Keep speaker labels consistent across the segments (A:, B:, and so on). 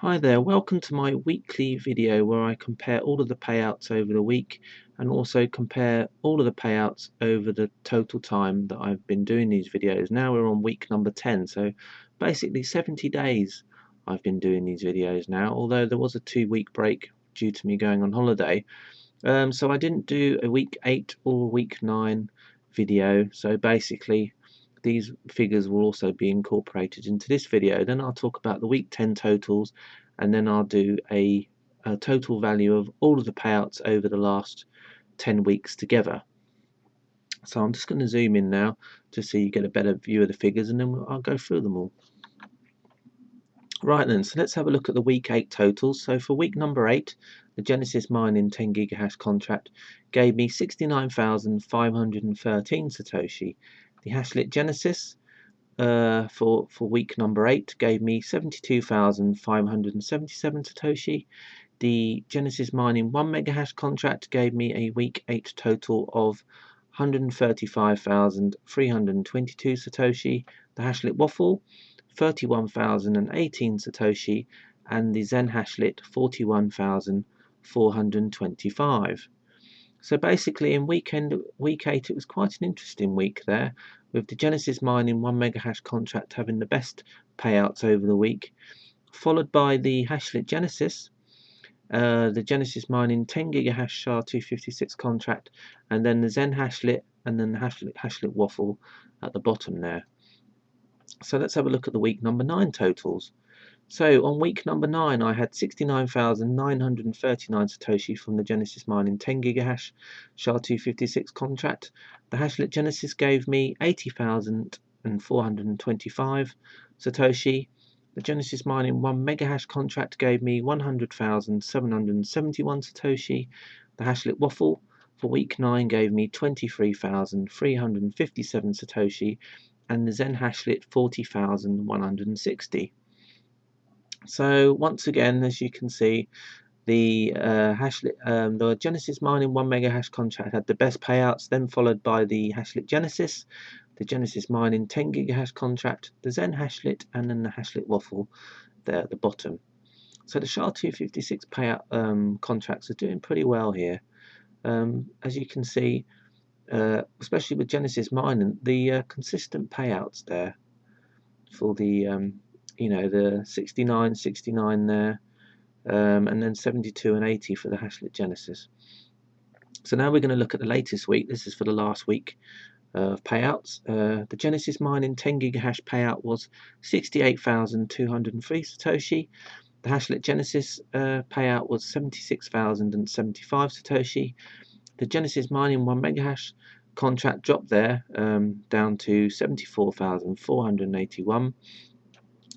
A: Hi there, welcome to my weekly video where I compare all of the payouts over the week and also compare all of the payouts over the total time that I've been doing these videos. Now we're on week number 10, so basically 70 days I've been doing these videos now, although there was a 2-week break due to me going on holiday. So I didn't do a week 8 or week 9 video, so basically these figures will also be incorporated into this video. Then I'll talk about the week 10 totals, and then I'll do a total value of all of the payouts over the last 10 weeks together. So I'm just going to zoom in now just so you get a better view of the figures, and then I'll go through them all. Right then, so let's have a look at the week 8 totals. So for week number 8, the Genesis mining 10 gigahash contract gave me 69,513 Satoshi. The Hashlet Genesis for week number 8 gave me 72,577 Satoshi. The Genesis mining 1 megahash contract gave me a week 8 total of 135,322 Satoshi. The Hashlet Waffle 31,018 Satoshi, and the Zen Hashlet 41,425. So basically in week 8 it was quite an interesting week there, with the Genesis mining 1 megahash contract having the best payouts over the week, followed by the Hashlet Genesis, the Genesis mining 10 gigahash SHA-256 contract, and then the Zen Hashlet, and then the Hashlet Waffle at the bottom there. So let's have a look at the week number 9 totals. So on week number 9 I had 69,939 Satoshi from the Genesis mining 10 gigahash SHA-256 contract. The Hashlet Genesis gave me 80,425 Satoshi. The Genesis mining 1 megahash contract gave me 100,771 Satoshi. The Hashlet Waffle for week 9 gave me 23,357 Satoshi, and the Zen Hashlet 40,160. So once again, as you can see, the the Genesis mining 1 megahash contract had the best payouts, then followed by the Hashlet Genesis, the Genesis mining 10 gigahash contract, the Zen Hashlet, and then the Hashlet Waffle there at the bottom. So the SHA-256 payout contracts are doing pretty well here. As you can see, especially with Genesis mining, the consistent payouts there for the the 69 there, and then 72 and 80 for the Hashlet Genesis. So now we're going to look at the latest week. This is for the last week of payouts. The Genesis mining 10 gigahash payout was 68,203 Satoshi. The Hashlet Genesis payout was 76,075 Satoshi. The Genesis mining 1 megahash contract dropped there down to 74,481.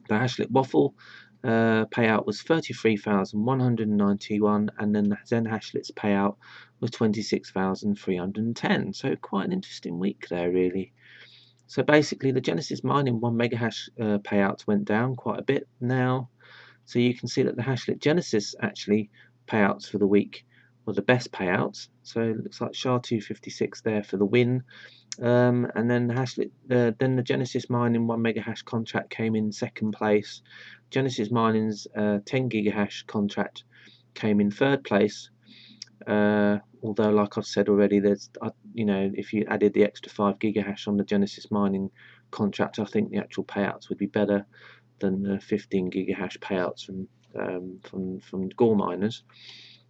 A: The Hashlet Waffle payout was 33,191, and then the Zen Hashlet's payout was 26,310. So quite an interesting week there, really. So basically, the Genesis mining 1 megahash payouts went down quite a bit now. So you can see that the Hashlet Genesis actually payouts for the week were the best payouts. So it looks like SHA-256 there for the win. And then the Hashlet, then the Genesis mining 1 megahash contract came in second place. Genesis mining's 10 gigahash contract came in third place. Although, like I've said already, there's if you added the extra 5 gigahash on the Genesis mining contract, I think the actual payouts would be better than the 15 gigahash payouts from GAW miners.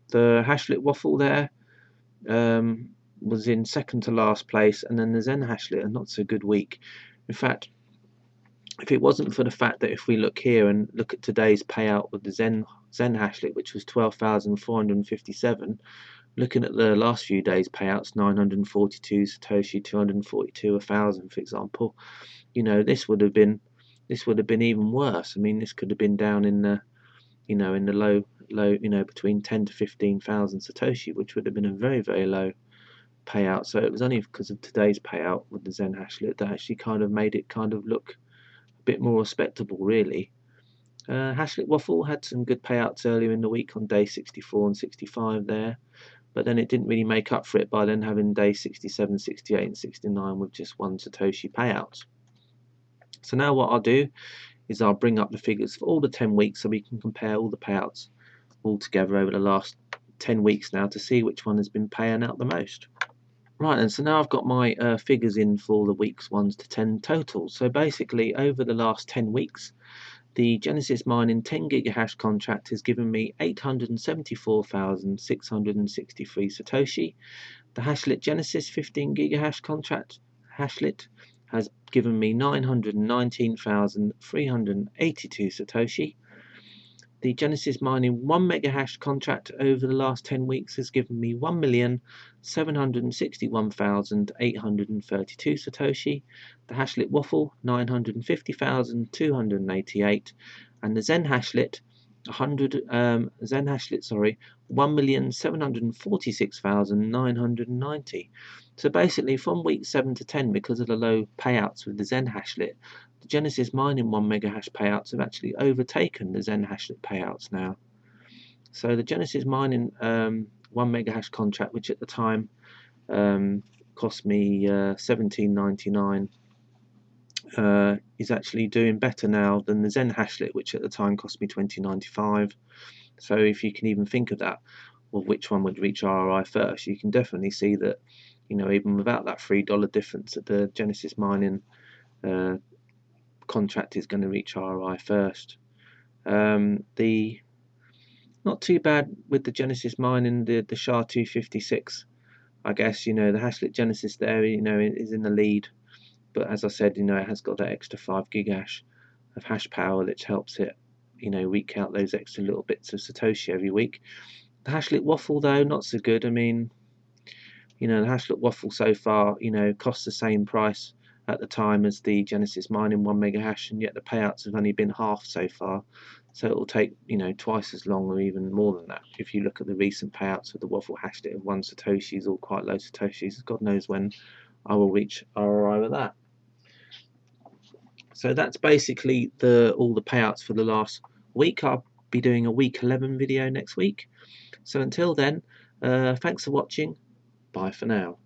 A: The Hashlet Waffle there was in second to last place, and then the Zen Hashlet, a not so good week. In fact, if it wasn't for the fact that if we look here and look at today's payout with the Zen Hashlet, which was 12,457, looking at the last few days payouts, 942 Satoshi, 242, 1,000 for example, this would have been even worse. I mean, this could have been down in the in the low between 10 to 15,000 Satoshi, which would have been a very, very low payout. So it was only because of today's payout with the Zen Hashlet that actually kind of made it kind of look a bit more respectable, really. Hashlet Waffle had some good payouts earlier in the week on day 64 and 65 there, but then it didn't really make up for it by then having day 67, 68 and 69 with just 1 Satoshi payouts. So now what I'll do is I'll bring up the figures for all the 10 weeks so we can compare all the payouts all together over the last 10 weeks now to see which one has been paying out the most. Right, and so now I've got my figures in for the weeks 1 to 10 total. So basically over the last 10 weeks, the Genesis Mining 10 gigahash contract has given me 874,663 Satoshi. The Hashlet Genesis 15 gigahash contract, Hashlet, has given me 919,382 Satoshi. The Genesis Mining 1 megahash contract over the last 10 weeks has given me 1,761,832 Satoshi. The Hashlet Waffle 950,288, and the Zen Hashlet 1,746,990. So basically from week 7 to 10, because of the low payouts with the Zen Hashlet, the Genesis Mining 1 megahash payouts have actually overtaken the Zen Hashlet payouts now. So the Genesis Mining 1 megahash contract, which at the time cost me $17.99, is actually doing better now than the Zen Hashlet, which at the time cost me $20.95. So if you can even think of that, of which one would reach ROI first, you can definitely see that, you know, even without that $3 difference, that the Genesis Mining contract is going to reach ROI first. The not too bad with the Genesis Mining, the SHA-256. I guess, you know, the Hashlet Genesis there, you know, is in the lead, but as I said, you know, it has got that extra 5 gigahash of hash power, which helps it, you know, eke out those extra little bits of Satoshi every week. The Hashlet Waffle, though, not so good. I mean, you know, the Hashlet Waffle so far, you know, costs the same price at the time as the Genesis Mining 1 megahash, and yet the payouts have only been half so far. So it will take, you know, twice as long or even more than that. If you look at the recent payouts of the Waffle Hashlet of 1 Satoshis or quite low Satoshis, God knows when I will reach ROI with that. So that's basically all the payouts for the last week. I'll be doing a week 11 video next week. So until then, thanks for watching. Bye for now.